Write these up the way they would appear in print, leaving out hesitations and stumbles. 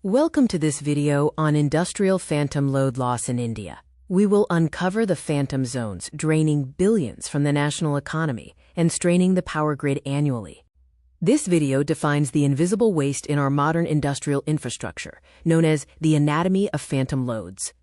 Welcome to this video on industrial phantom load loss in India. We will uncover the phantom zones draining billions from the national economy and straining the power grid annually. This video defines the invisible waste in our modern industrial infrastructure, known as the anatomy of phantom loads.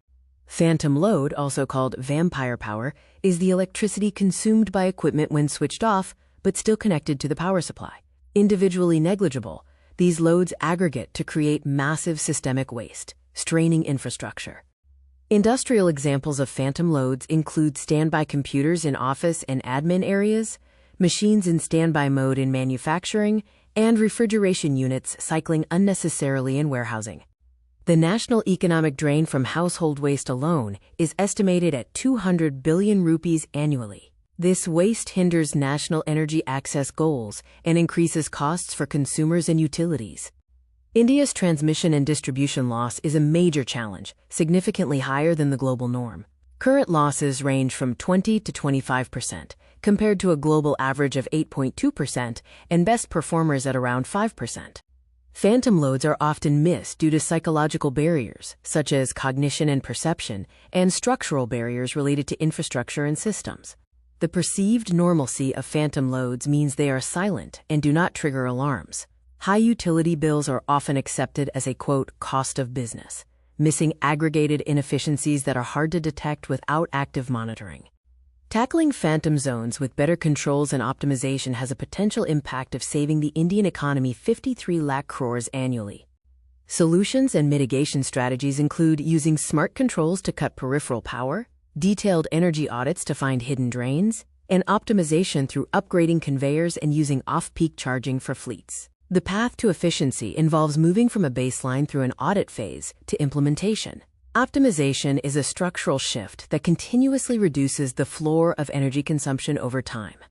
Phantom load, also called vampire power, is the electricity consumed by equipment when switched off, but still connected to the power supply. Individually negligible, these loads aggregate to create massive systemic waste, straining infrastructure. Industrial examples of phantom loads include standby computers in office and admin areas, machines in standby mode in manufacturing, and refrigeration units cycling unnecessarily in warehousing. The national economic drain from household waste alone is estimated at 200 billion rupees annually. This waste hinders national energy access goals and increases costs for consumers and utilities. India's transmission and distribution loss is a major challenge, significantly higher than the global norm. Current losses range from 20 to 25%, compared to a global average of 8.2% and best performers at around 5%. Phantom loads are often missed due to psychological barriers, such as cognition and perception, and structural barriers related to infrastructure and systems. The perceived normalcy of phantom loads means they are silent and do not trigger alarms. High utility bills are often accepted as a, quote, cost of business, missing aggregated inefficiencies that are hard to detect without active monitoring. Tackling phantom zones with better controls and optimization has a potential impact of saving the Indian economy 53 lakh crores annually. Solutions and mitigation strategies include using smart controls to cut peripheral power, detailed energy audits to find hidden drains, and optimization through upgrading conveyors and using off-peak charging for fleets. The path to efficiency involves moving from a baseline through an audit phase to implementation. Optimization is a structural shift that continuously reduces the floor of energy consumption over time.